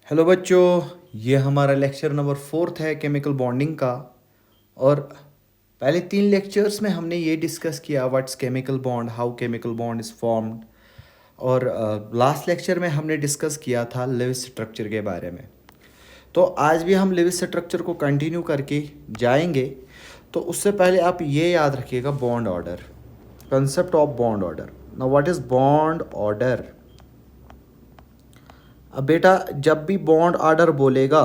Hello बच्चों, ये हमारा लेक्चर नंबर 4 है केमिकल बॉन्डिंग का। और पहले 3 लेक्चर्स में हमने ये डिस्कस किया what's chemical bond, how chemical bond is formed. और लास्ट लेक्चर में हमने डिस्कस किया था लिविस स्ट्रक्चर के बारे में। तो आज भी हम लिविस स्ट्रक्चर को कंटिन्यू करके जाएंगे। तो उससे पहले आप ये याद रखिएगा bond order, concept of bond order. Now what is bond order? अब बेटा जब भी बॉन्ड ऑर्डर बोलेगा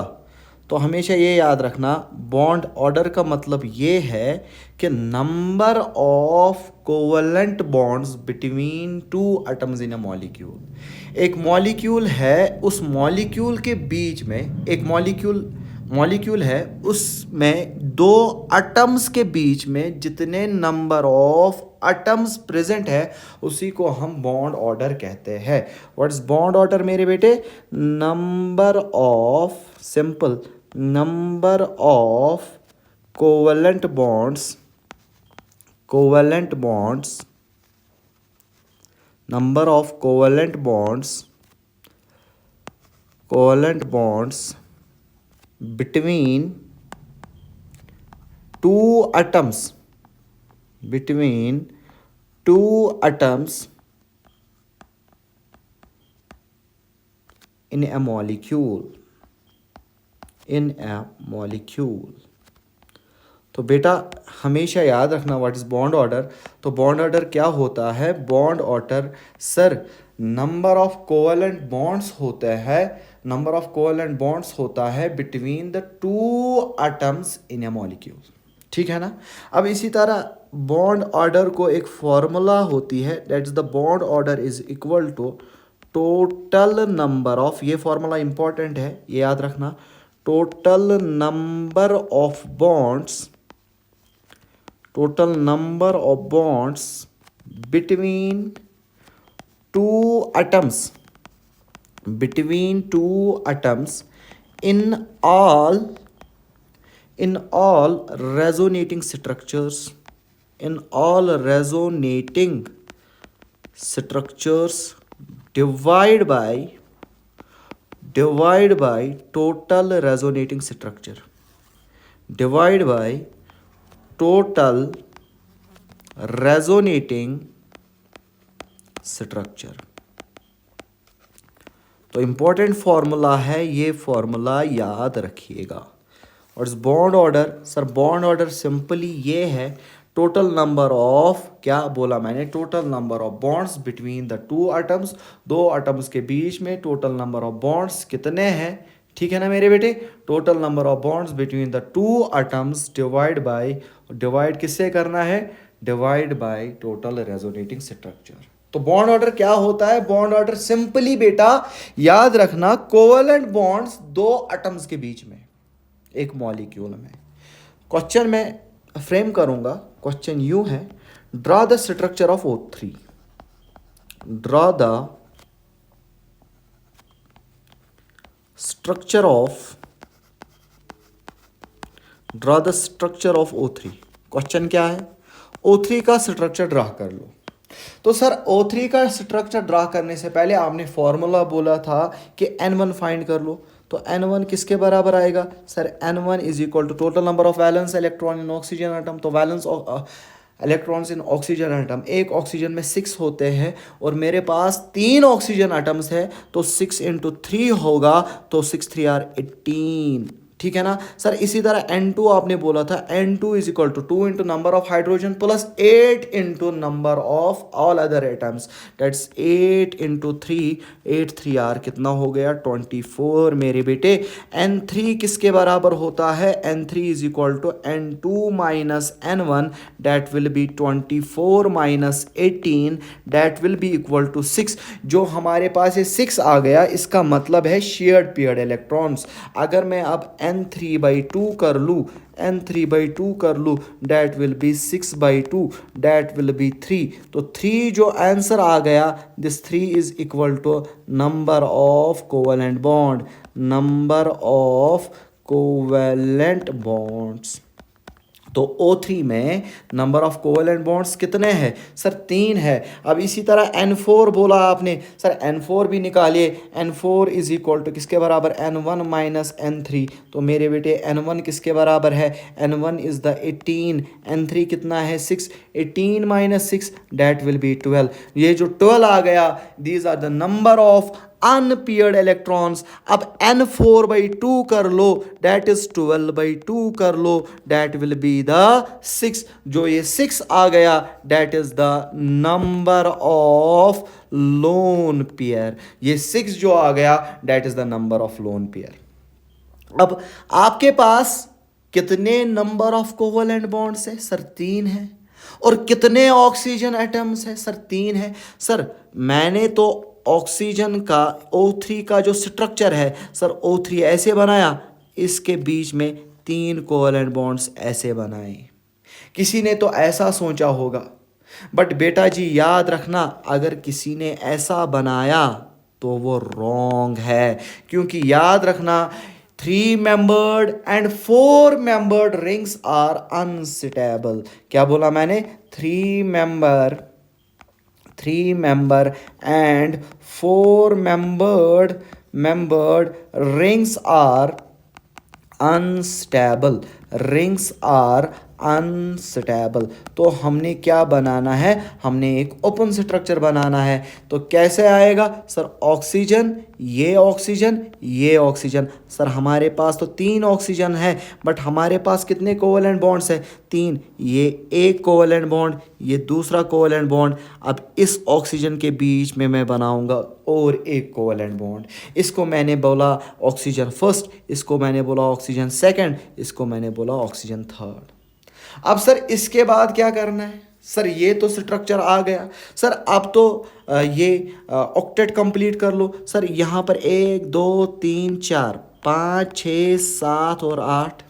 तो हमेशा ये याद रखना, बॉन्ड ऑर्डर का मतलब ये है कि number of covalent bonds between two atoms in a molecule. एक मॉलिक्यूल है, उस मॉलिक्यूल के बीच में एक मॉलिक्यूल है, उसमें दो एटम्स के बीच में जितने नंबर ऑफ एटम्स प्रेजेंट है उसी को हम बॉन्ड ऑर्डर कहते हैं। व्हाट इज बॉन्ड ऑर्डर मेरे बेटे? Number of, simple, number of covalent bonds, number of covalent bonds between two atoms, in a molecule, तो बेटा हमेशा याद रखना व्हाट इज बॉन्ड ऑर्डर। तो बॉन्ड ऑर्डर क्या होता है? Bond order sir number of covalent bonds होता है between the two atoms in A molecule. ठीक है ना? अब इसी तरह बॉन्ड ऑर्डर को एक फॉर्मूला होती है, that is the bond order is equal to total number of, ये फॉर्मूला इंपॉर्टेंट है, ये याद रखना, total number of bonds between two atoms in all resonating structures, divide by total resonating structure, divide by total resonating structure। तो important formula है, ये formula याद रखिएगा। और इस bond order, sir bond order simply ये है, टोटल नंबर ऑफ, क्या बोला मैंने, total number of bonds between the two atoms, दो एटम्स के बीच में टोटल नंबर ऑफ बॉन्ड्स कितने हैं। ठीक है ना मेरे बेटे? Total number of bonds between the two atoms divide किससे करना है? Divide by total resonating structure. तो बॉन्ड ऑर्डर क्या होता है? बॉन्ड ऑर्डर सिंपली बेटा याद रखना, कोवलेंट बॉन्ड्स दो एटम्स के बीच में एक मॉलिक्यूल में। क्वेश्चन में फ्रेम करूंगा, क्वेश्चन यूं है, draw the structure of O3, draw the structure of O3। Question क्या है? O3 का स्ट्रक्चर ड्रा कर लो। तो सर O3 का स्ट्रक्चर ड्रा करने से पहले आपने फॉर्मूला बोला था कि N1 फाइंड कर लो। तो N1 किसके बराबर आएगा? Sir N1 is equal to total number of valence electron in oxygen atom. तो valence electrons in oxygen atom, एक ऑक्सीजन में 6 होते हैं और मेरे पास 3 ऑक्सीजन एटम्स है, तो 6 इंटू 3 होगा, तो 6 3 आर 18। ठीक है ना सर? इसी तरह N2 आपने बोला था, N2 is equal to 2 into number of hydrogen plus 8 into number of all other atoms, that's 8 into 3, 8 3 are कितना हो गया? 24 मेरे बेटे। N3 किसके बराबर होता है? N3 is equal to N2 minus N1, that will be 24 minus 18, that will be equal to 6। जो हमारे पास ये 6 आ गया, इसका मतलब है शेयर्ड पेयर्ड इलेक्ट्रॉन्स। अगर मैं अब N3/2 कर लूँ, that will be 6/2, that will be 3। तो 3 जो आंसर आ गया, this 3 is equal to number of covalent bonds. तो O3 में नंबर ऑफ कोवेलेंट बॉन्ड्स कितने हैं सर 3 है। अब इसी तरह N4 बोला आपने, सर N4 भी निकालिए। N4 इज इक्वल टू किसके बराबर, N1 माइनस N3। तो मेरे बेटे N1 किसके बराबर है, N1 इज द 18, N3 कितना है 6, 18 माइनस 6 डेट विल बी 12। ये जो 12 आ गया, these are the number of unpaired electrons. अब N4/2 कर लो, डेट इज 12/2 कर लो, डेट विल बी द 6। जो ये 6 आ गया, that is the number of lone pair. ये 6 जो आ गया, that is the number of lone pair. अब आपके पास कितने नंबर ऑफ कोवेलेंट बॉन्ड्स है सर 3 है। और कितने ऑक्सीजन एटम्स है सर 3 है। सर मैंने तो ऑक्सीजन का O3 का जो स्ट्रक्चर है सर O3 ऐसे बनाया, इसके बीच में 3 कोवेलेंट बॉन्ड्स ऐसे बनाए। किसी ने तो ऐसा सोचा होगा, बट बेटा जी याद रखना, अगर किसी ने ऐसा बनाया तो वो रॉन्ग है। क्योंकि याद रखना 3 membered and 4 membered rings are unstable. क्या बोला मैंने, 3 member and 4 membered rings are unstable। तो हमने क्या बनाना है, हमने एक ओपन स्ट्रक्चर बनाना है। तो कैसे आएगा सर, ऑक्सीजन, ये ऑक्सीजन, ये ऑक्सीजन। सर हमारे पास तो 3 ऑक्सीजन है, बट हमारे पास कितने कोवेलेंट बॉन्ड्स है 3। ये एक कोवेलेंट बॉन्ड, ये दूसरा कोवेलेंट बॉन्ड। अब इस ऑक्सीजन के बीच में मैं बनाऊंगा और एक कोवेलेंट बॉन्ड। इसको मैंने बोला ऑक्सीजन फर्स्ट, इसको मैंने बोला ऑक्सीजन सेकंड, इसको मैंने बोला ऑक्सीजन थर्ड। अब सर इसके बाद क्या करना है सर, ये तो स्ट्रक्चर आ गया। सर अब तो ये ऑक्टेट कंप्लीट कर लो। सर यहाँ पर 1 2 3 4 5 6 7 और 8,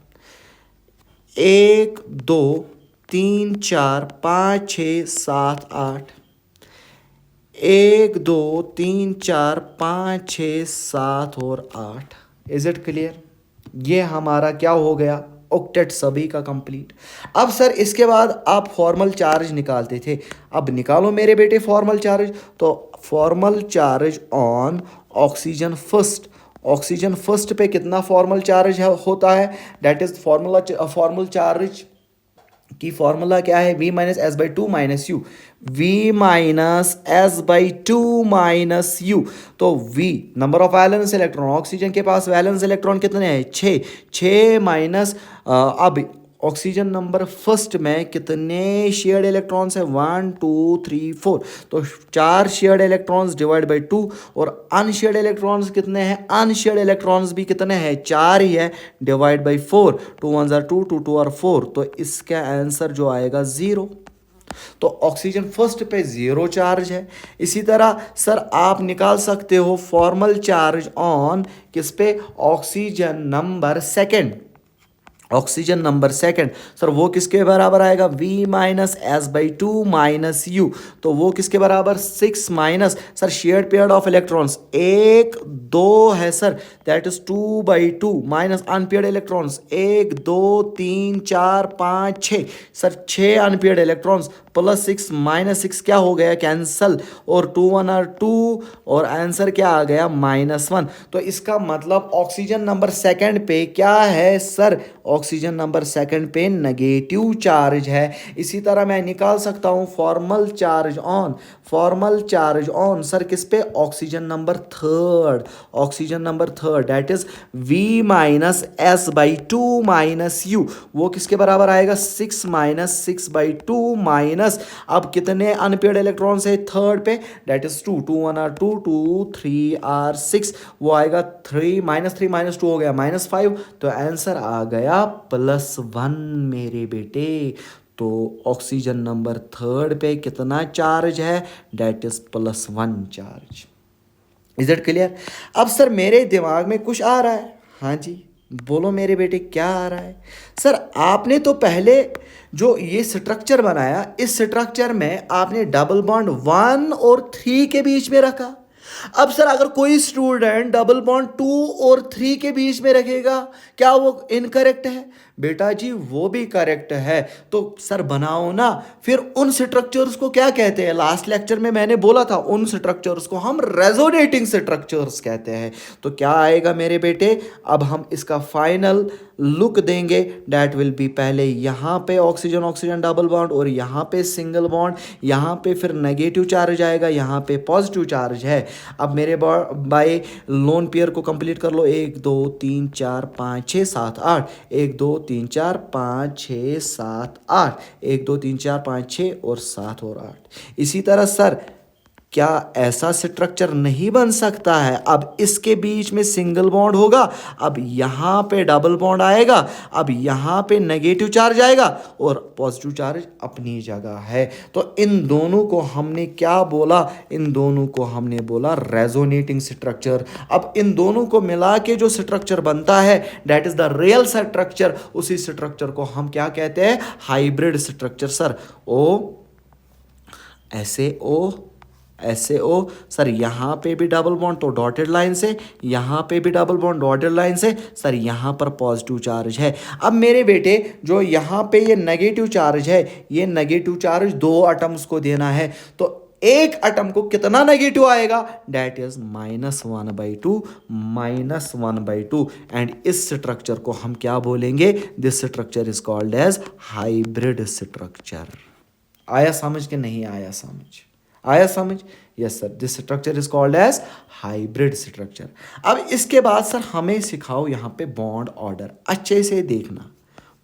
1 2 3 4 5 6 7 8, 1 2 3 4 5 6 7 और 8। Is it clear. ये हमारा क्या हो गया, ऑक्टेट सभी का कंप्लीट। अब सर इसके बाद आप फॉर्मल चार्ज निकालते थे, अब निकालो मेरे बेटे फॉर्मल चार्ज। तो formal charge on oxygen first पे कितना फॉर्मल चार्ज होता है, डेट इज फॉर्मल चार्ज की फॉर्मूला क्या है, V minus S by two minus you, V minus S by two minus you. तो V number of valence electron, oxygen के पास valence electron कितने हैं 6 माइनस, अब ऑक्सीजन नंबर फर्स्ट में कितने शेयर्ड इलेक्ट्रॉन्स हैं 1 2 3 4। तो 4 शेयर्ड इलेक्ट्रॉन्स डिवाइड बाई 2। और अनशेयर्ड इलेक्ट्रॉन्स कितने हैं, अनशेयर्ड इलेक्ट्रॉन्स भी कितने हैं 4 ही है, डिवाइड बाई 4। 2 1 2 2 2 और 4। तो इसका आंसर जो आएगा 0। तो ऑक्सीजन फर्स्ट पे 0 चार्ज है। इसी तरह सर आप निकाल सकते हो फॉर्मल चार्ज ऑन किस पे, ऑक्सीजन नंबर सेकंड। सर वो किसके बराबर आएगा, V minus S by two minus you. तो वो किसके बराबर 6 minus, sir shared pair of electrons 1 2 है sir, that is 2/2 minus unpaired electrons 1 2 3 4 5 6। Sir 6 unpaired electrons plus 6 minus 6 क्या हो गया, कैंसल। और 2 1 और 2 और आंसर क्या आ गया -1। तो इसका मतलब ऑक्सीजन नंबर सेकंड पे क्या है सर, ऑक्सीजन नंबर सेकंड पे नेगेटिव चार्ज है। इसी तरह मैं निकाल सकता हूं फॉर्मल चार्ज ऑन सर किस पे, oxygen number third, that is V minus S by two minus you. वो किसके बराबर आएगा 6 माइनस 6/2 माइनस, अब कितने अनपेयर्ड इलेक्ट्रॉन्स है थर्ड पे, दैट इज 2 2 1 और 2 2 3 और 6। वो आएगा 3 माइनस 2 हो गया -5। तो आंसर आ गया +1 मेरे बेटे। तो ऑक्सीजन नंबर थर्ड पे कितना चार्ज है, that is +1 charge. Is it clear. अब सर मेरे दिमाग में कुछ आ रहा है, हाँ जी बोलो मेरे बेटे क्या आ रहा है। सर आपने तो पहले जो ये स्ट्रक्चर बनाया, इस स्ट्रक्चर में आपने डबल बॉन्ड 1 और 3 के बीच में रखा। अब सर अगर कोई स्टूडेंट डबल बॉन्ड 2 और 3 के बीच में रखेगा, क्या वो इनकरेक्ट है? बेटा जी वो भी करेक्ट है। तो सर बनाओ ना। फिर उन स्ट्रक्चर्स को क्या कहते हैं? लास्ट लेक्चर में मैंने बोला था उन स्ट्रक्चर्स को हम रेजोनेटिंग स्ट्रक्चर्स कहते हैं। तो क्या आएगा मेरे बेटे? अब हम इसका फाइनल लुक देंगे। डैट विल बी, पहले यहाँ पे ऑक्सीजन ऑक्सीजन डबल बॉन्ड और यहाँ पे सिंगल बॉन्ड, यहाँ पे फिर नेगेटिव चार्ज आएगा, यहाँ पे पॉजिटिव चार्ज है। अब मेरे बाय लोन पेयर को कंप्लीट कर लो। 1 2 3 4 5 6 7 8, 1 2 3 4 5 6 7 8, 1 2 3 4 5 6 और 7 और 8। इसी तरह सर क्या ऐसा स्ट्रक्चर नहीं बन सकता है? अब इसके बीच में सिंगल बॉन्ड होगा, अब यहाँ पे डबल बॉन्ड आएगा, अब यहाँ पे नेगेटिव चार्ज आएगा और पॉजिटिव चार्ज अपनी जगह है। तो इन दोनों को हमने क्या बोला? इन दोनों को हमने बोला रेजोनेटिंग स्ट्रक्चर। अब इन दोनों को मिला के जो स्ट्रक्चर बनता है that is the real structure. उसी स्ट्रक्चर को हम क्या कहते हैं? Hybrid structure. सर ओ ऐसे ओ ऐसे ओ, सर यहाँ पे भी डबल बॉन्ड तो डॉटेड लाइन से, यहाँ पे भी डबल बॉन्ड डॉटेड लाइन से, सर यहाँ पर पॉजिटिव चार्ज है। अब मेरे बेटे जो यहाँ पे ये नेगेटिव चार्ज है, ये नेगेटिव चार्ज 2 एटम्स को देना है। तो एक एटम को कितना नेगेटिव आएगा? That is -1/2, -1/2। एंड इस स्ट्रक्चर को हम क्या बोलेंगे? This structure is called as hybrid structure. आया समझ के नहीं आया समझ? आया समझ? Yes sir, this structure is called as hybrid structure. अब इसके बाद सर हमें सिखाओ यहाँ पे बॉन्ड ऑर्डर। अच्छे से देखना,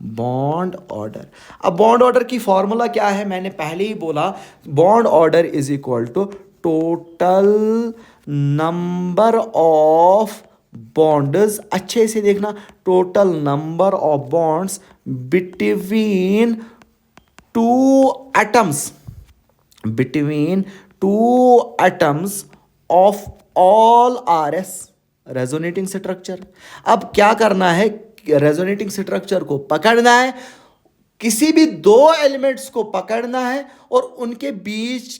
बॉन्ड ऑर्डर। अब बॉन्ड ऑर्डर की फॉर्मूला क्या है? मैंने पहले ही बोला, bond order is equal to total number of bonds. अच्छे से देखना, total number of bonds between 2 atoms, between 2 atoms of all RS resonating structure. अब क्या करना है? रेजोनेटिंग स्ट्रक्चर को पकड़ना है, किसी भी 2 एलिमेंट्स को पकड़ना है और उनके बीच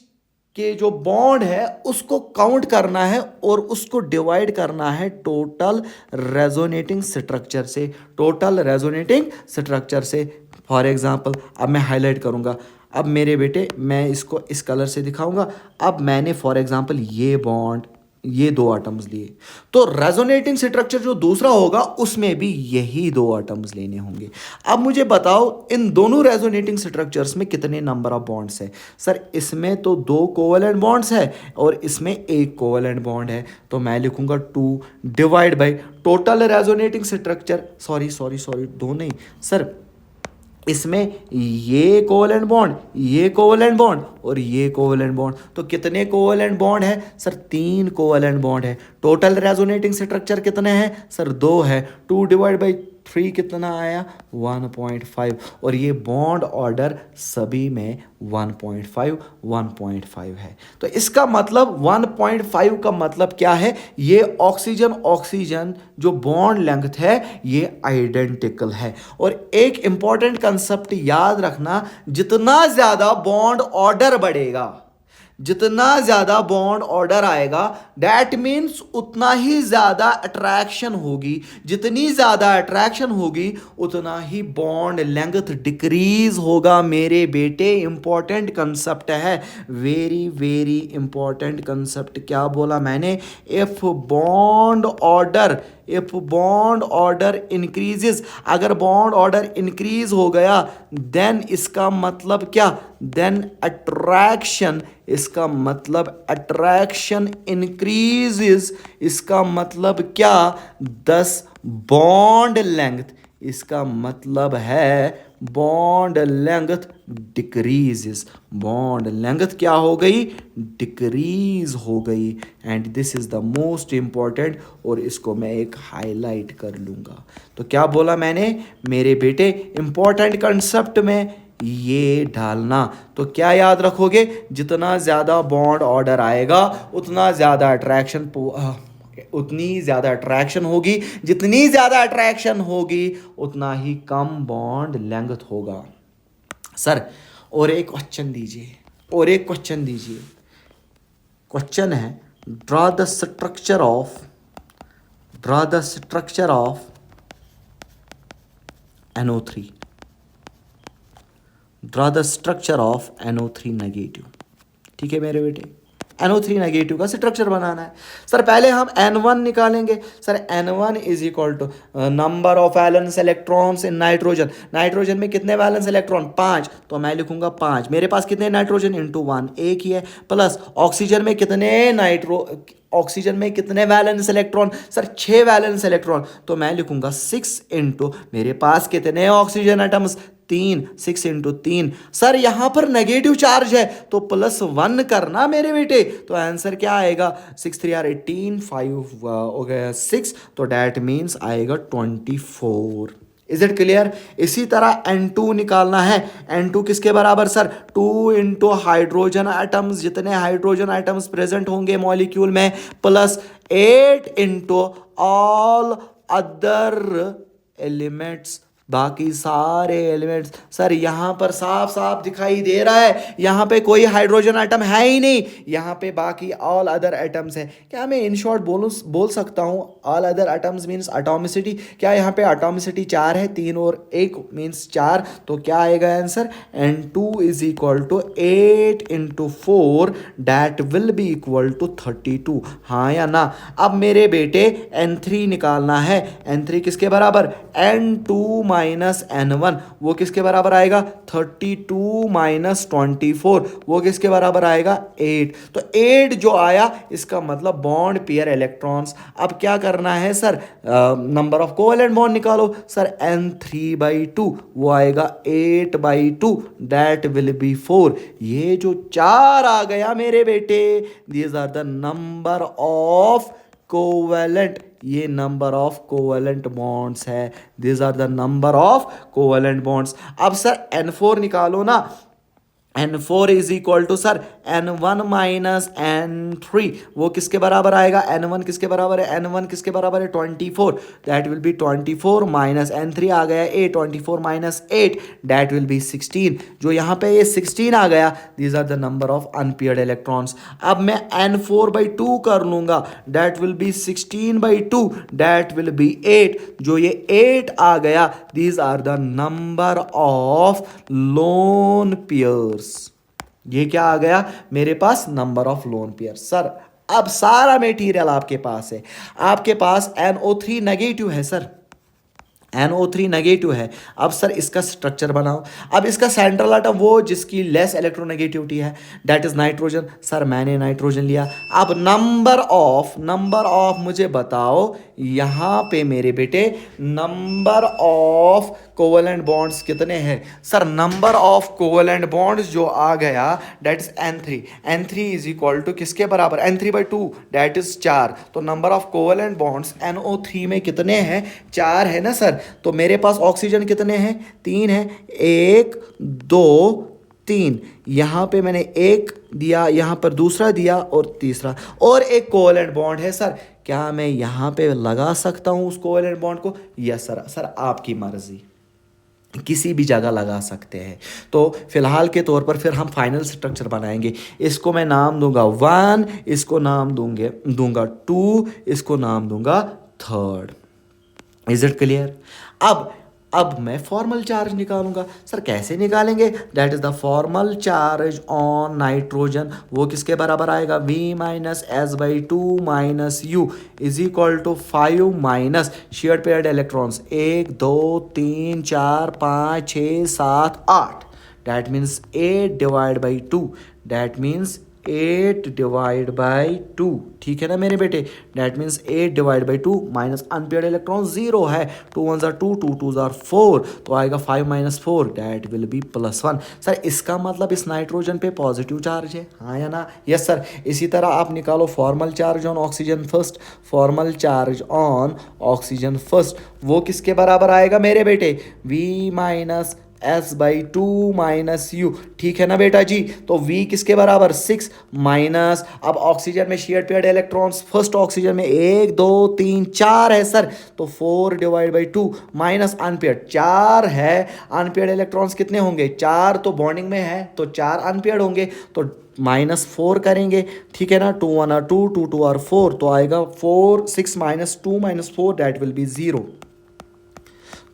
के जो बॉन्ड है उसको काउंट करना है और उसको डिवाइड करना है टोटल रेजोनेटिंग स्ट्रक्चर से। टोटल रेजोनेटिंग स्ट्रक्चर से फॉर एग्जांपल अब मैं हाईलाइट करूंगा। अब मेरे बेटे मैं इसको इस कलर से दिखाऊंगा। अब मैंने फॉर एग्जांपल ये बॉन्ड, ये 2 एटम्स लिए, तो रेजोनेटिंग स्ट्रक्चर जो दूसरा होगा उसमें भी यही 2 एटम्स लेने होंगे। अब मुझे बताओ इन दोनों रेजोनेटिंग स्ट्रक्चर्स में कितने नंबर ऑफ बॉन्ड्स है? सर इसमें तो 2 कोवेलेंट बॉन्ड्स है और इसमें 1 कोवेलेंट बॉन्ड है। तो मैं लिखूंगा 2 divide by total resonating structure. Sorry 2 नहीं सर, इसमें ये कोवेलेंट बॉन्ड, ये कोवेलेंट बॉन्ड और ये कोवेलेंट बॉन्ड। तो कितने कोवेलेंट बॉन्ड है? सर 3 कोवेलेंट बॉन्ड है। टोटल रेजोनेटिंग स्ट्रक्चर कितने हैं? सर 2 है। 2 डिवाइड बाई 3 कितना आया? 1.5। और ये बॉन्ड ऑर्डर सभी में 1.5 है। तो इसका मतलब 1.5 का मतलब क्या है? ये ऑक्सीजन ऑक्सीजन जो बॉन्ड लेंथ है ये आइडेंटिकल है। और एक इंपॉर्टेंट कंसेप्ट याद रखना, जितना ज्यादा बॉन्ड ऑर्डर बढ़ेगा, जितना ज्यादा बॉन्ड ऑर्डर आएगा दैट मीन्स उतना ही ज्यादा अट्रैक्शन होगी। जितनी ज्यादा अट्रैक्शन होगी उतना ही बॉन्ड लेंथ डिक्रीज होगा। मेरे बेटे इंपॉर्टेंट कंसेप्ट है, वेरी वेरी इंपॉर्टेंट कंसेप्ट। क्या बोला मैंने? इफ बॉन्ड ऑर्डर इंक्रीजेस, अगर बॉन्ड ऑर्डर इंक्रीज हो गया देन इसका मतलब क्या? देन अट्रैक्शन, इसका मतलब अट्रैक्शन इंक्रीजेस। इसका मतलब क्या? 10 बॉन्ड लेंथ, इसका मतलब है bond length decreases. Bond length क्या हो गई? डिक्रीज हो गई। And this is the most important, और इसको मैं एक हाईलाइट कर लूंगा। तो क्या बोला मैंने मेरे बेटे? इंपॉर्टेंट कंसेप्ट में ये डालना। तो क्या याद रखोगे? जितना ज्यादा बॉन्ड ऑर्डर आएगा उतना ज्यादा अट्रैक्शन, उतनी ज़्यादा अट्रैक्शन होगी। जितनी ज़्यादा अट्रैक्शन होगी उतना ही कम बॉन्ड लेंथ होगा। सर और एक क्वेश्चन दीजिए, और एक क्वेश्चन दीजिए। क्वेश्चन है draw the structure of NO3, draw the structure of NO3 negative. ठीक है मेरे बेटे, NO3 नेगेटिव का स्ट्रक्चर बनाना है। सर पहले हम N1 निकालेंगे। Sir N1 is equal to number of valence electrons in nitrogen. Nitrogen में कितने वैलेंस इलेक्ट्रॉन? 5, तो मैं लिखूंगा 5। मेरे पास कितने नाइट्रोजन? इंटू 1, एक ही है। प्लस ऑक्सीजन में कितने valence electron? Sir 6 valence electron, तो मैं लिखूंगा 6 इंटू मेरे पास कितने ऑक्सीजन एटम्स? 3, 6 इंटू 3। सर यहां पर नेगेटिव चार्ज है तो +1 करना मेरे बेटे। तो आंसर क्या आएगा? 6 3 18, 5 हो गया 6, तो डैट मीन्स आएगा 24। Is it clear? इसी तरह N2 निकालना है। N2 किसके बराबर? सर 2 इंटू हाइड्रोजन आइटम्स, जितने हाइड्रोजन आइटम्स प्रेजेंट होंगे मॉलिक्यूल में, plus 8 into all other elements, बाकी सारे एलिमेंट्स। सर यहाँ पर साफ साफ दिखाई दे रहा है यहाँ पे कोई हाइड्रोजन आइटम है ही नहीं, यहाँ पे बाकी ऑल अदर एटम्स है। क्या मैं इन शॉर्ट बोल सकता हूँ all other atoms means atomicity? क्या यहाँ पे एटॉमिसिटी 4 है, 3 और 1 मीन्स 4, तो क्या आएगा answer? N2 is equal to 8 into 4, that will be equal to 32। हाँ या ना? अब मेरे बेटे N3 निकालना है। N3 किसके बराबर? N2 माइनस N1, वो किसके बराबर आएगा? 32 माइनस 24, वो किसके बराबर आएगा? 8। तो 8 जो आया इसका मतलब बॉन्ड पेयर इलेक्ट्रॉन्स। अब क्या करना है sir? Number of covalent bond निकालो। सर N3/2 वो आएगा 8/2, दैट विल बी 4। ये जो 4 आ गया मेरे बेटे, these are the number of covalent, ये नंबर ऑफ कोवेलेंट बॉन्ड्स है। This are the number of covalent bonds. अब सर N4 निकालो ना। N4 is equal to sir N1 minus N3, वो किसके बराबर आएगा? N1 किसके बराबर है? N1 किसके बराबर है? 24, that will be 24 minus N3 आ गया 8, 24 माइनस 8, दैट विल बी 16। जो यहाँ पे ये 16 आ गया, these are the number of unpaired electrons. अब मैं N4/2 कर लूंगा, that will be 16/2, that will be 8। जो ये 8 आ गया, these are the number of lone pairs. ये क्या आ गया मेरे पास? Number of lone pair. Sir अब सारा मटेरियल आपके पास है, आपके पास NO3 नेगेटिव है। सर NO3 नेगेटिव है। अब सर इसका स्ट्रक्चर बनाओ। अब इसका सेंट्रल आटम वो जिसकी लेस इलेक्ट्रोनेगेटिविटी है, दैट इज नाइट्रोजन। सर मैंने नाइट्रोजन लिया। अब नंबर ऑफ मुझे बताओ यहाँ पे मेरे बेटे नंबर ऑफ कोवेलेंट बॉन्ड्स कितने हैं? Sir number of covalent bonds जो आ गया, that is N3 is equal to किसके बराबर? N3/2, that is 4। तो number of covalent bonds NO3 में कितने हैं? 4 है ना सर। तो मेरे पास ऑक्सीजन कितने हैं? 3 है। 1 2 3, यहाँ पे मैंने एक दिया, यहाँ पर दूसरा दिया और तीसरा, और एक कोवेलेंट बॉन्ड है। सर क्या मैं यहाँ पे लगा सकता हूँ उस कोवेलेंट बॉन्ड को? Yes sir. सर आपकी मर्जी, किसी भी जगह लगा सकते हैं। तो फिलहाल के तौर पर फिर हम फाइनल स्ट्रक्चर बनाएंगे। इसको मैं नाम दूंगा 1, इसको नाम दूंगा 2, इसको नाम दूंगा 3rd। Is it clear? अब मैं फॉर्मल चार्ज निकालूंगा। सर कैसे निकालेंगे? That is the formal charge on nitrogen, वो किसके बराबर आएगा? V-S/2 minus U is equal to 5 minus shared paired electrons 1 2 3 4 5 6 7 8, that means 8/2, that means 8/2। ठीक है ना मेरे बेटे? That means 8/2 minus unpaired electron 0 है। 2 1s are 2, 2 2s are 4, तो आएगा 5 - 4, दैट विल बी +1। सर इसका मतलब इस नाइट्रोजन पे पॉजिटिव चार्ज है, हाँ या ना? Yes sir. इसी तरह आप निकालो formal charge on oxygen first. Formal charge on oxygen first वो किसके बराबर आएगा मेरे बेटे? V - S by two minus you, ठीक है ना बेटा जी। तो V किसके बराबर 6 माइनस, अब ऑक्सीजन में shared paired electrons first oxygen में 1 2 3 4 है सर, तो 4 डिवाइड बाई 2 माइनस अनपेयर्ड 4 है। अनपेयर्ड इलेक्ट्रॉन्स कितने होंगे 4, तो बॉन्डिंग में है तो 4 अनपेयर्ड होंगे, तो -4 करेंगे, ठीक है ना। 2 1 are 2, 2 2 are 4, तो आएगा 4 6 minus 2 minus 4 that will B 0।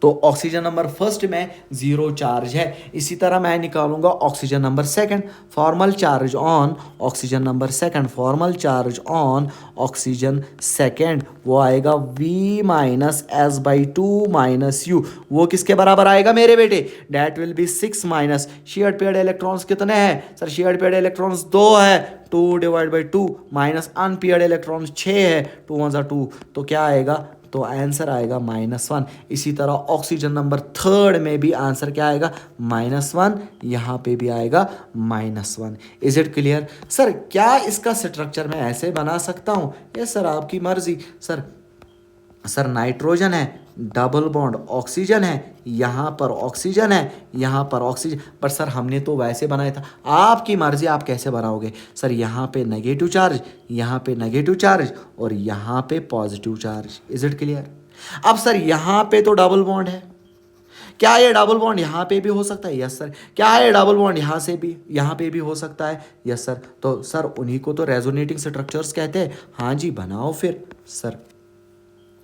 तो ऑक्सीजन नंबर फर्स्ट में 0 चार्ज है। इसी तरह मैं निकालूंगा oxygen number second, formal charge on oxygen number second, formal charge on oxygen second, वो आएगा V minus S by two minus you, वो किसके बराबर आएगा मेरे बेटे, that will B 6 minus shared paired electrons कितने हैं सर, शेयर्ड पेयर्ड इलेक्ट्रॉन्स 2 है, 2 divide by 2 minus unpaired electrons 6 है, 2 1 are 2, तो क्या आएगा, तो आंसर आएगा -1। इसी तरह ऑक्सीजन नंबर थर्ड में भी आंसर क्या आएगा -1, यहाँ पे भी आएगा -1। Is it clear sir. क्या इसका स्ट्रक्चर मैं ऐसे बना सकता हूँ, ये सर आपकी मर्जी। सर नाइट्रोजन है, डबल बॉन्ड ऑक्सीजन है, यहाँ पर ऑक्सीजन है, यहाँ पर ऑक्सीजन, पर सर हमने तो वैसे बनाया था, आपकी मर्जी आप कैसे बनाओगे सर। यहाँ पे नेगेटिव चार्ज, यहाँ पे नेगेटिव चार्ज और यहाँ पे positive charge. Is it clear. अब सर यहाँ पे तो डबल बॉन्ड है, क्या ये डबल बॉन्ड यहाँ पे भी हो सकता है, यस सर। क्या ये डबल बॉन्ड यहाँ से भी यहाँ पे भी हो सकता है, यस सर। तो सर उन्हीं को तो रेजोनेटिंग स्ट्रक्चर्स कहते हैं। हाँ जी बनाओ फिर सर।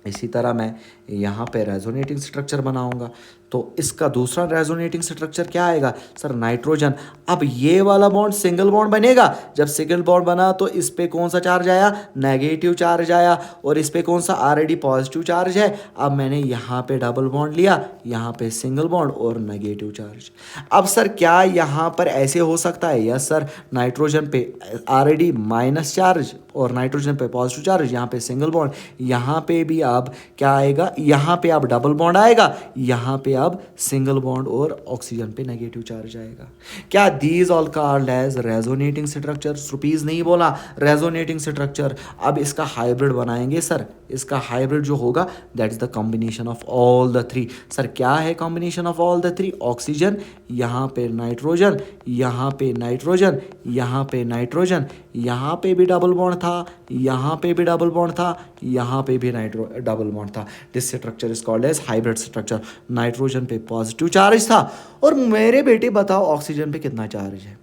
इसी तरह मैं यहाँ पे रेजोनेटिंग स्ट्रक्चर बनाऊंगा, तो इसका दूसरा रेजोनेटिंग स्ट्रक्चर क्या आएगा सर, नाइट्रोजन। अब ये वाला बॉन्ड सिंगल बॉन्ड बनेगा, जब सिंगल बॉन्ड बना तो इस पे कौन सा चार्ज आया, नेगेटिव चार्ज आया, और इस पे कौन सा ऑलरेडी पॉजिटिव चार्ज है। अब मैंने यहाँ पे डबल बॉन्ड लिया, यहाँ पे सिंगल बॉन्ड और नेगेटिव चार्ज। अब सर क्या यहाँ पर ऐसे हो सकता है, यस सर। नाइट्रोजन पे ऑलरेडी माइनस चार्ज और नाइट्रोजन पे पॉजिटिव चार्ज, यहाँ पे सिंगल बॉन्ड, यहाँ पे भी अब क्या आएगा, यहाँ पे अब डबल बॉन्ड आएगा, यहाँ पे अब सिंगल बॉन्ड और ऑक्सीजन पे नेगेटिव चार्ज आएगा। क्या these all called as resonating structure, rupees नहीं बोला, रेजोनेटिंग स्ट्रक्चर। अब इसका हाइब्रिड बनाएंगे सर, इसका हाइब्रिड जो होगा that is the combination of all the three. Sir क्या है combination of all the three, oxygen, यहाँ पे नाइट्रोजन, यहाँ पे नाइट्रोजन, यहाँ पे नाइट्रोजन, यहाँ पे भी डबल बॉन्ड था, यहाँ पे भी डबल बॉन्ड था, यहाँ पे भी डबल बॉन्ड था। This structure is called as hybrid structure. Nitrogen पे पॉजिटिव चार्ज था, और मेरे बेटे बताओ ऑक्सीजन पे कितना चार्ज है।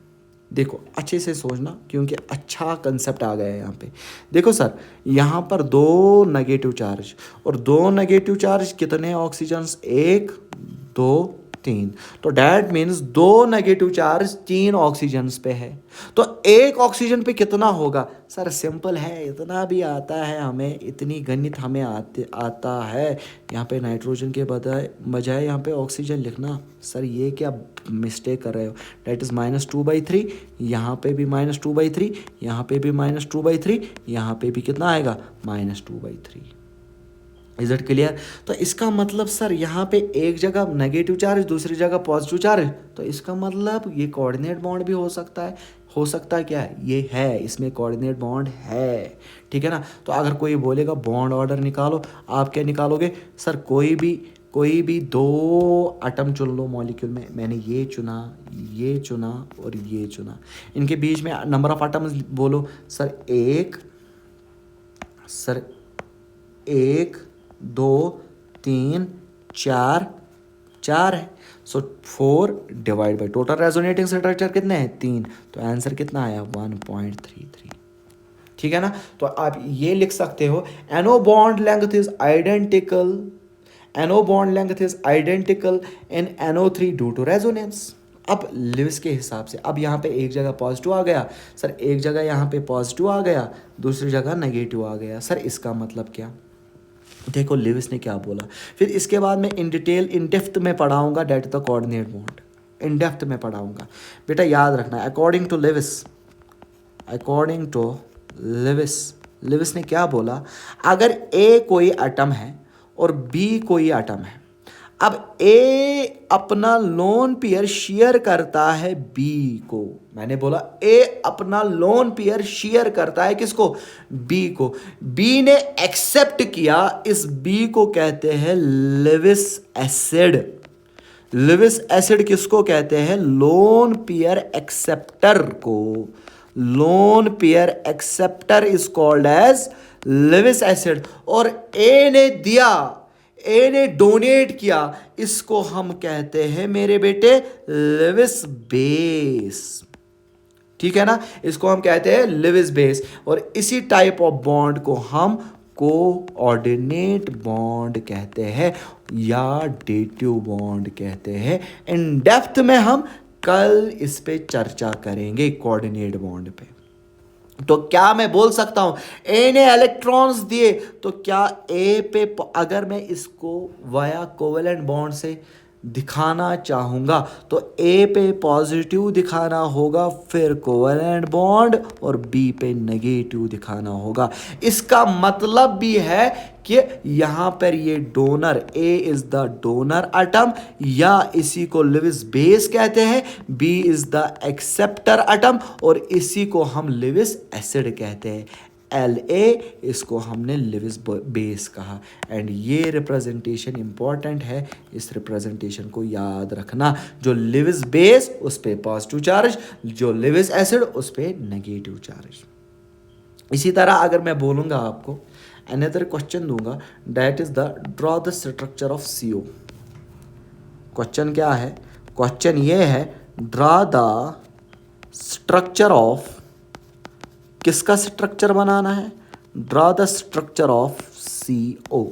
देखो अच्छे से सोचना, क्योंकि अच्छा कंसेप्ट आ गया है यहाँ पे। देखो सर यहाँ पर 2 नेगेटिव चार्ज और 2 नेगेटिव चार्ज कितने ऑक्सीजन, 1 2 3, तो that means 2 negative charge 3 oxygen पे है, तो एक ऑक्सीजन पे कितना होगा सर। सिंपल है, इतना भी आता है हमें, इतनी गणित हमें आता है। यहाँ पे नाइट्रोजन के बजाय यहाँ पे ऑक्सीजन लिखना, सर ये क्या मिस्टेक कर रहे हो। डैट इज़ -2/3, यहाँ पे भी -2/3, यहाँ पे भी -2/3, यहाँ पे भी कितना आएगा -2/3। Is it clear. तो इसका मतलब सर यहाँ पे एक जगह नेगेटिव चार्ज, दूसरी जगह पॉजिटिव चार्ज, तो इसका मतलब ये कोऑर्डिनेट बॉन्ड भी हो सकता है। हो सकता है क्या, ये है, इसमें कोऑर्डिनेट बॉन्ड है, ठीक है ना। तो अगर कोई बोलेगा बॉन्ड ऑर्डर निकालो, आप क्या निकालोगे सर, कोई भी 2 एटम चुन लो मॉलिक्यूल में। मैंने ये चुना, ये चुना और ये चुना, इनके बीच में नंबर ऑफ एटम्स बोलो सर। 1 2 3 4 4 है, सो 4 divide by total resonating structure कितने हैं 3, तो आंसर कितना आया 1.33, ठीक है ना। तो आप ये लिख सकते हो NO bond length is identical, NO bond length is identical in NO3 due to resonance. अब लिविस के हिसाब से, अब यहाँ पे एक जगह पॉजिटिव आ गया सर, एक जगह यहाँ पे पॉजिटिव आ गया, दूसरी जगह नेगेटिव आ गया सर। इसका मतलब क्या, देखो लिविस ने क्या बोला। फिर इसके बाद मैं इन डिटेल इन डेप्थ में पढ़ाऊंगा that the coordinate bond, in depth में पढ़ाऊंगा बेटा, याद रखना। अकॉर्डिंग टू लिविस ने क्या बोला, अगर ए कोई एटम है और बी कोई एटम है, अब ए अपना लोन पेयर शेयर करता है बी को। मैंने बोला ए अपना लोन पेयर शेयर करता है किसको, बी को। बी ने एक्सेप्ट किया, इस बी को कहते हैं लिविस एसिड। लिविस एसिड किसको कहते हैं? लोन पेयर एक्सेप्टर को। Lone pair acceptor is called as Lewis acid. और ए ने दिया, ए ने डोनेट किया, इसको हम कहते हैं मेरे बेटे लिविस बेस। ठीक है ना, इसको हम कहते हैं लिविस बेस। और इसी टाइप ऑफ बॉन्ड को हम कोऑर्डिनेट बॉन्ड कहते हैं या डेटिव बॉन्ड कहते हैं। इन डेप्थ में हम कल इस पे चर्चा करेंगे कोऑर्डिनेट बॉन्ड पे। तो क्या मैं बोल सकता हूं, ए ने इलेक्ट्रॉन्स दिए, तो क्या ए पे अगर मैं इसको वाया कोवेलेंट बॉन्ड से दिखाना चाहूंगा तो ए पे पॉजिटिव दिखाना होगा, फिर कोवेलेंट बॉन्ड, और बी पे नेगेटिव दिखाना होगा। इसका मतलब भी है कि यहां पर ये donor, A is the donor atom, या इसी को लिविस बेस कहते हैं, B is the acceptor atom, और इसी को हम लिविस एसिड कहते हैं, La, इसको हमने लिविस बेस कहा। एंड ये रिप्रेजेंटेशन इंपॉर्टेंट है, इस रिप्रेजेंटेशन को याद रखना। जो लिविस बेस उस पे पॉजिटिव चार्ज, जो लिविस एसिड उस पे नेगेटिव चार्ज। इसी तरह अगर मैं बोलूंगा आपको अनदर क्वेश्चन दूंगा, that is the draw the structure of CO। Question क्या है? क्वेश्चन ये है, ड्रॉ द स्ट्रक्चर ऑफ, किसका स्ट्रक्चर बनाना है? Draw the structure of CO।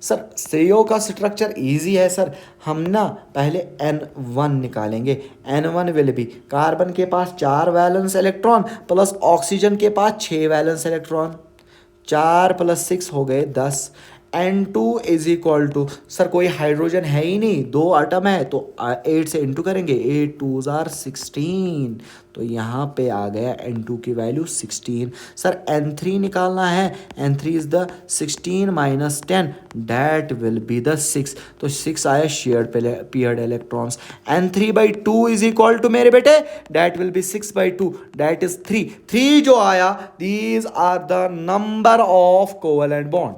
Sir CO का स्ट्रक्चर इजी है सर, हम ना पहले N1 निकालेंगे। N1 विल बी, कार्बन के पास 4 वैलेंस इलेक्ट्रॉन प्लस ऑक्सीजन के पास 6 वैलेंस इलेक्ट्रॉन, 4 + 6 हो गए 10। N2 is equal to, sir कोई हाइड्रोजन है ही नहीं, 2 आटम है, तो 8 से इंटू करेंगे, 8 2 16, तो यहाँ पे आ गया N2 की वैल्यू 16। सर N3 निकालना है, N3 is the 16 - 10, that will be the 6, तो 6 आया shared paired electrons. N3/2 is equal to मेरे बेटे, that will be 6/2, that is 3। 3 जो आया, these are the number of covalent bond,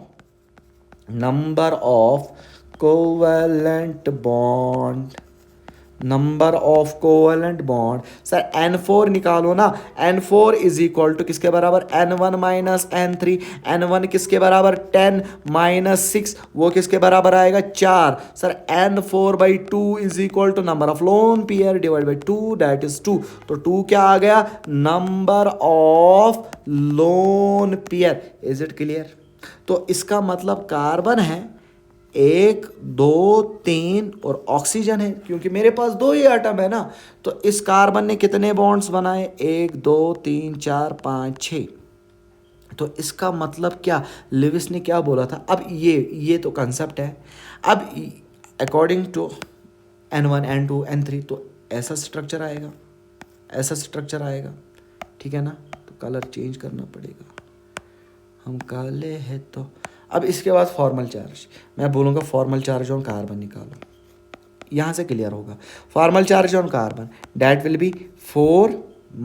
number of covalent bond, number of covalent bond. Sir N4 निकालो ना, N4 is equal to किसके बराबर? N1 - N3। N1 किसके बराबर? 10 - 6, वो किसके बराबर आएगा? 4। Sir N4/2 is equal to number of lone pair divide by 2, that is 2। तो 2 क्या आ गया? Number of lone pair. Is it clear? तो इसका मतलब कार्बन है 1 2 3 और ऑक्सीजन है, क्योंकि मेरे पास 2 ही एटम है ना, तो इस कार्बन ने कितने बॉन्ड्स बनाए? 1 2 3 4 5 6। तो इसका मतलब क्या, लिविस ने क्या बोला था? अब ये तो कंसेप्ट है। अब according to N1 N2 N3 तो ऐसा स्ट्रक्चर आएगा, ऐसा स्ट्रक्चर आएगा। ठीक है ना, तो कलर चेंज करना पड़ेगा, हम काले हैं तो। अब इसके बाद फॉर्मल चार्ज, मैं बोलूँगा फॉर्मल चार्ज ऑन कार्बन निकालो, यहाँ से क्लियर होगा। Formal charge on carbon that will B 4 -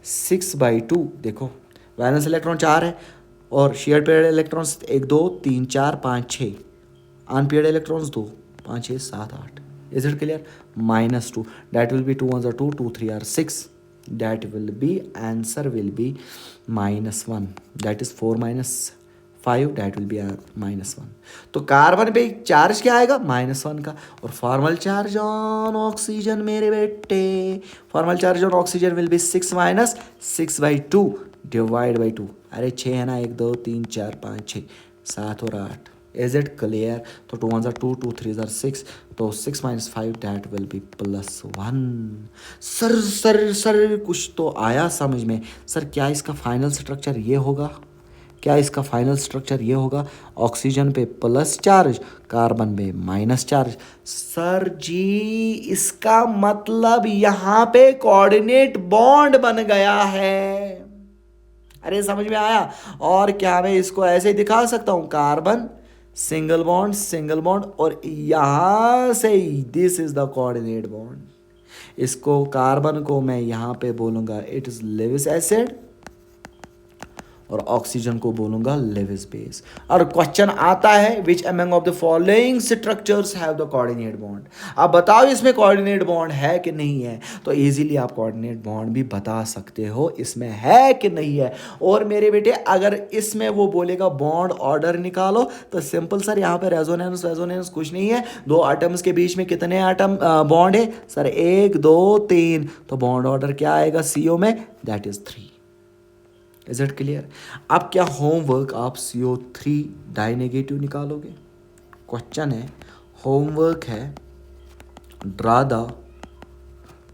6/2। देखो वैलेंस इलेक्ट्रॉन 4 है और share paired electrons 1 2 3 4 5 6, unpaired electrons 2 5 6 7 8। Is it clear? -2, that will B 2 1 2 2 3 are 6, that will be answer will be -1, that is 4 - 5, that will be -1। तो carbon पे charge क्या आएगा? -1 का। और formal charge on oxygen मेरे बेटे, formal charge on oxygen will be 6 - 6/2 divide by 2। अरे 6 है ना, 1 2 3 4 5 6 7 और 8। Is it clear? तो 2 1 2 2 3 6, तो 6 - 5 डैट विल बी +1। सर कुछ तो आया समझ में। सर क्या इसका फाइनल स्ट्रक्चर ये होगा? क्या इसका फाइनल स्ट्रक्चर ये होगा? ऑक्सीजन पे प्लस चार्ज, कार्बन पे माइनस चार्ज। सर जी इसका मतलब यहाँ पे कोऑर्डिनेट बॉन्ड बन गया है। अरे समझ में आया? और क्या मैं इसको ऐसे ही दिखा सकता हूँ, कार्बन सिंगल बॉन्ड, और यहां से this is the coordinate bond. इसको कार्बन को मैं यहां पे बोलूंगा इट इज लिविस एसिड, और ऑक्सीजन को बोलूंगा लेविस बेस। और क्वेश्चन आता है which among of the following structures have the coordinate bond. आप बताओ इसमें कोऑर्डिनेट बॉन्ड है कि नहीं है, तो इजीली आप कोऑर्डिनेट बॉन्ड भी बता सकते हो इसमें है कि नहीं है। और मेरे बेटे अगर इसमें वो बोलेगा बॉन्ड ऑर्डर निकालो तो सिंपल सर यहाँ पे रेजोनेंस रेजोनेंस कुछ नहीं है, दो एटम्स के बीच में कितने एटम बॉन्ड है सर, 1 2 3, तो बॉन्ड ऑर्डर क्या आएगा CO में, that is 3। Is it clear? अब क्या होमवर्क आप CO3 डाई नेगेटिव निकालोगे? क्वेश्चन है, होमवर्क है ड्रा द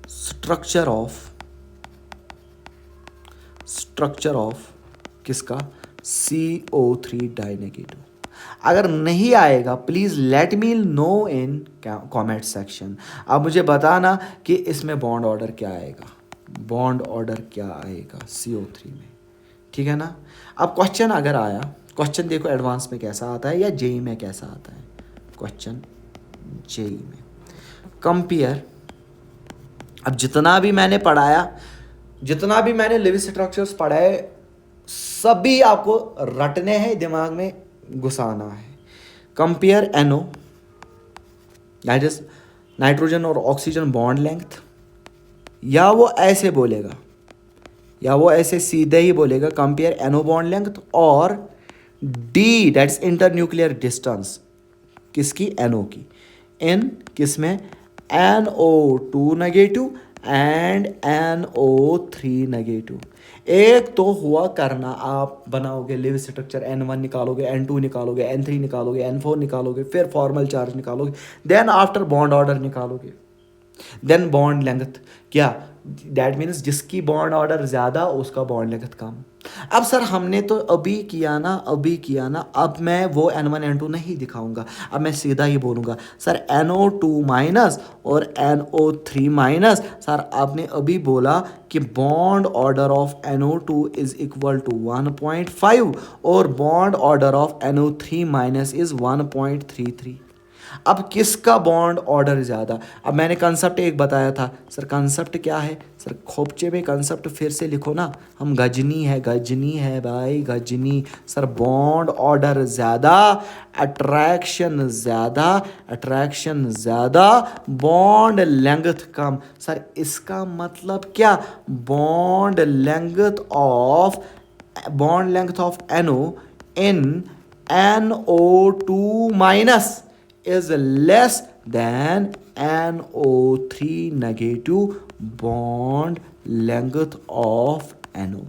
स्ट्रक्चर ऑफ किसका, CO3 डाई नेगेटिव। अगर नहीं आएगा please let me know in comment section. अब मुझे बताना कि इसमें बॉन्ड ऑर्डर क्या आएगा, बॉन्ड ऑर्डर क्या आएगा CO3 में, ठीक है ना। अब क्वेश्चन अगर आया, क्वेश्चन देखो एडवांस में कैसा आता है या जेई में कैसा आता है। क्वेश्चन जेई में कंपेयर, अब जितना भी मैंने पढ़ाया, जितना भी मैंने लिविस स्ट्रक्चर्स पढ़ाए सभी आपको रटने हैं, दिमाग में घुसाना है। Compare NO that is nitrogen और ऑक्सीजन बॉन्ड लेंथ, या वो ऐसे बोलेगा, या वो ऐसे सीधे ही बोलेगा कंपेयर NO बॉन्ड लेंथ और D that's inter nuclear distance किसकी, NO की, इन किसमें, NO2 negative and NO3 negative. एक तो हुआ करना, आप बनाओगे लिविस स्ट्रक्चर, N1 निकालोगे, N2 निकालोगे, N3 निकालोगे, N4 निकालोगे, फिर फॉर्मल चार्ज निकालोगे, देन आफ्टर बॉन्ड ऑर्डर निकालोगे, देन बॉन्ड लेंथ क्या, दैट मीन्स जिसकी बॉन्ड ऑर्डर ज़्यादा उसका बॉन्ड लेंथ कम। अब सर हमने तो अभी किया ना, अब मैं वो N1 N2 नहीं दिखाऊंगा, अब मैं सीधा ही बोलूँगा सर NO2 माइनस और NO3 माइनस। सर आपने अभी बोला कि bond order of NO2 is equal to 1.5 और bond order of NO3 minus is 1.33। अब किसका बॉन्ड ऑर्डर ज़्यादा, अब मैंने कंसेप्ट एक बताया था सर, कंसेप्ट क्या है सर, खोपचे में कंसेप्ट फिर से लिखो ना, हम गजनी है भाई गजनी। सर बॉन्ड ऑर्डर ज़्यादा, अट्रैक्शन ज़्यादा, बॉन्ड लेंथ कम। सर इसका मतलब क्या, bond length of NO in NO2 minus is less than NO3 negative bond length of NO.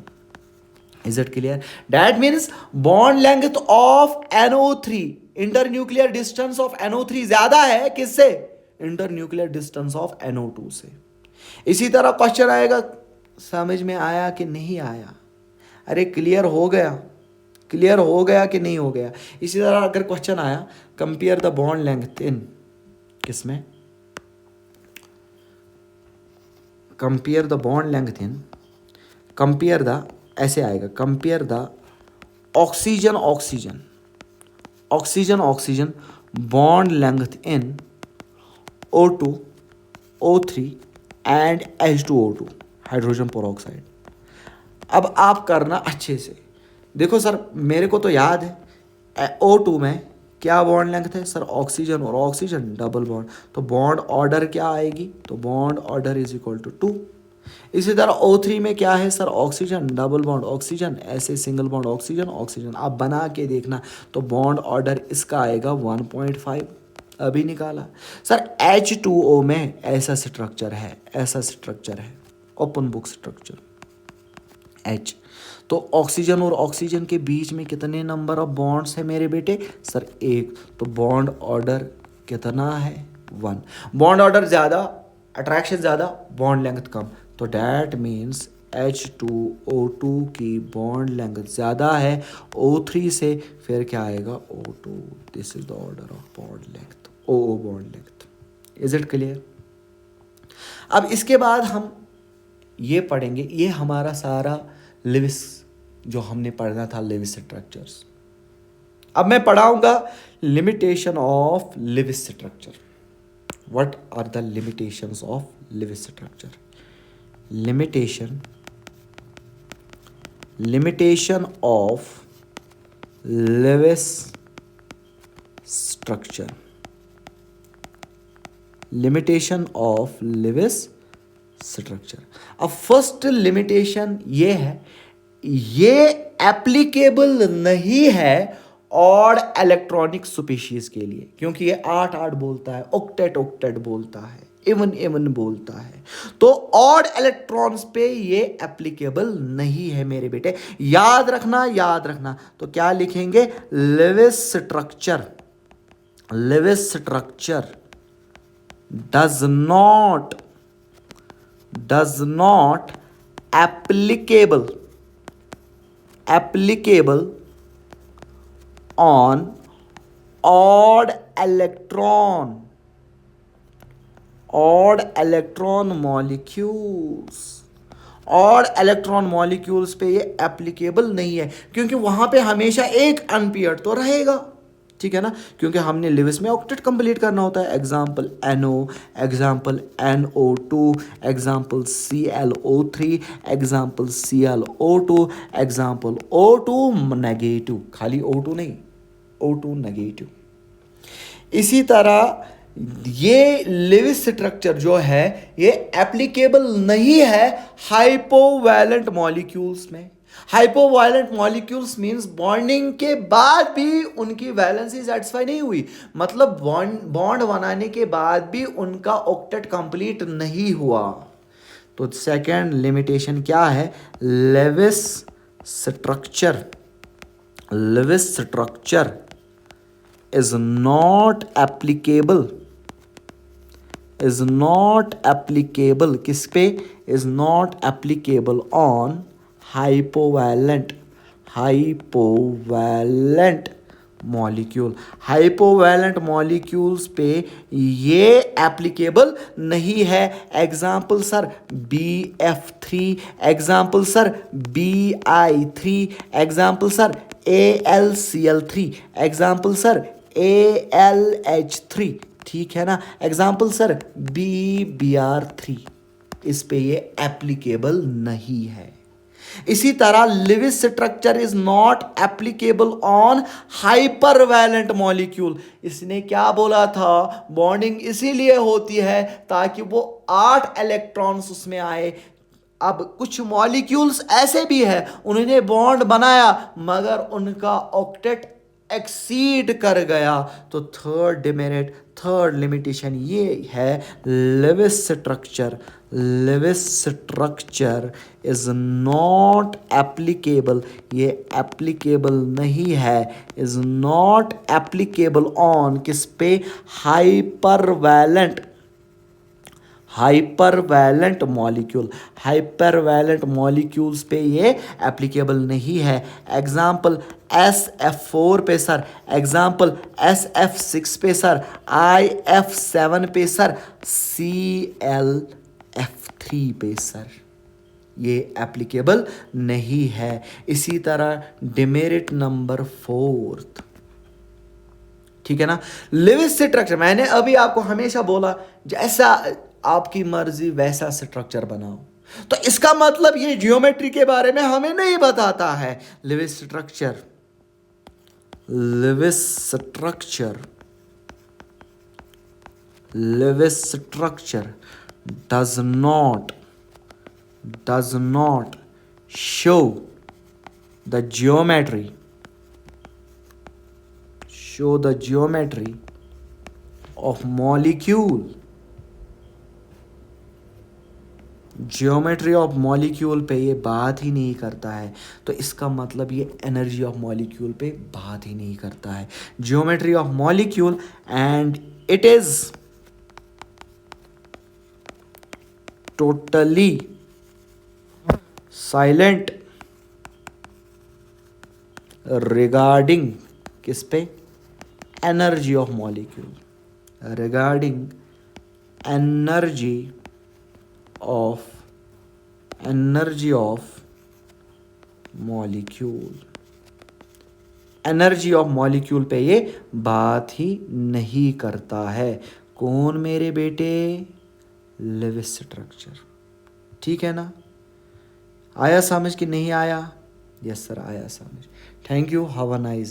Is it clear? That means bond length of NO3, internuclear distance of NO3 ज्यादा है किससे, internuclear distance of NO2 से। इसी तरह question आएगा, समझ में आया कि नहीं आया, अरे क्लियर हो गया कि नहीं हो गया। इसी तरह अगर क्वेश्चन आया compare the bond length in किसमें, compare the bond length in, compare the ऐसे आएगा, compare the oxygen bond length in O2 O3 and H2O2 hydrogen peroxide. अब आप करना अच्छे से, देखो सर मेरे को तो याद है O2 में क्या बॉन्ड लेंथ है सर, ऑक्सीजन और ऑक्सीजन डबल बॉन्ड, तो बॉन्ड ऑर्डर क्या आएगी, तो bond order is equal to 2। इसी तरह O3 में क्या है sir, oxygen double bond oxygen, ऐसे सिंगल बॉन्ड ऑक्सीजन, आप बना के देखना, तो बॉन्ड ऑर्डर इसका आएगा 1.5, अभी निकाला। सर H2O में ऐसा स्ट्रक्चर है, ओपन बुक स्ट्रक्चर H, तो ऑक्सीजन और ऑक्सीजन के बीच में कितने नंबर ऑफ बॉन्ड्स है मेरे बेटे, सर 1, तो बॉन्ड ऑर्डर कितना है 1। बॉन्ड ऑर्डर ज़्यादा, अट्रैक्शन ज़्यादा, बॉन्ड लेंथ कम, तो डैट मीन्स H2O2 की बॉन्ड लेंथ ज़्यादा है O3 से, फिर क्या आएगा O2, this is the order of bond length, OO bond length. Is it clear? अब इसके बाद हम ये पढ़ेंगे, ये हमारा सारा लिविस जो हमने पढ़ना था लिविस स्ट्रक्चर्स। अब मैं पढ़ाऊंगा limitation of Lewis structure. What are the limitations of Lewis structure? Limitation limitation of Lewis structure, limitation of Lewis structure. अब फर्स्ट लिमिटेशन ये है, ये एप्लीकेबल नहीं है ऑड इलेक्ट्रॉनिक स्पीशीज के लिए, क्योंकि ये 8 बोलता है, ऑक्टेट ऑक्टेट बोलता है, इवन इवन बोलता है, तो ऑड इलेक्ट्रॉन्स पे ये एप्लीकेबल नहीं है मेरे बेटे। याद रखना, याद रखना। तो क्या लिखेंगे? Lewis structure, Lewis structure does not applicable on odd electron molecules। Odd electron molecules पे ये एप्लीकेबल नहीं है, क्योंकि वहां पे हमेशा एक अनपेयर्ड तो रहेगा, ठीक है ना, क्योंकि हमने लेविस में ऑक्टेट कंप्लीट करना होता है। Example NO, example NO2, example ClO3, example ClO2, example O2 negative, खाली O2 नहीं, O2 नेगेटिव। इसी तरह ये लेविस स्ट्रक्चर जो है ये एप्लीकेबल नहीं है हाइपोवैलेंट मॉलिक्यूल्स में। हाइपोवैलेंट मॉलिक्यूल्स मींस बॉन्डिंग के बाद भी उनकी वैलेंसी सेटिस्फाई नहीं हुई, मतलब बॉन्ड बनाने के बाद भी उनका ऑक्टेट कंप्लीट नहीं हुआ। तो सेकंड लिमिटेशन क्या है? Lewis structure, Lewis structure is not applicable किस पे? is not applicable on hypovalent molecule. Hypovalent molecules पे ये एप्लीकेबल नहीं है। Example sir BF3, example sir BI3, example sir AlCl3, example sir AlH3, ठीक है ना, एग्जाम्पल सर BBr3, इस पे ये एप्लीकेबल नहीं है। इसी तरह Lewis structure is not applicable on hypervalent molecule. इसने क्या बोला था? बॉन्डिंग इसीलिए होती है ताकि वो 8 इलेक्ट्रॉन्स उसमें आए। अब कुछ मॉलिक्यूल्स ऐसे भी है उन्होंने बॉन्ड बनाया मगर उनका ऑक्टेट एक्सीड कर गया, तो थर्ड डिमेरिट, थर्ड लिमिटेशन ये है Lewis structure is not applicable, ये एप्लीकेबल नहीं है, इज नॉट एप्लीकेबल ऑन किस पे? हाइपरवैलेंट मॉलिक्यूल्स पे ये एप्लीकेबल नहीं है। एग्जाम्पल SF4 पे सर, एग्जाम्पल SF6 पे सर, IF7 पे सर, ClF3 पे सर, ये एप्लीकेबल नहीं है। इसी तरह डिमेरिट नंबर 4, ठीक है ना, लेविस स्ट्रक्चर, मैंने अभी आपको हमेशा बोला जैसा आपकी मर्जी वैसा स्ट्रक्चर बनाओ, तो इसका मतलब ये जियोमेट्री के बारे में हमें नहीं बताता है। Lewis structure does not show the geometry of molecule, geometry of molecule पे ये बात ही नहीं करता है, तो इसका मतलब ये एनर्जी ऑफ मॉलिक्यूल पे बात ही नहीं करता है। Geometry of molecule and it is totally silent regarding किस पे? Energy of molecule, regarding energy of molecule, energy of molecule पे ये बात ही नहीं करता है। कौन मेरे बेटे? लेविस स्ट्रक्चर, ठीक है ना। आया समझ कि नहीं आया? यस सर, आया समझ। Thank you, have a nice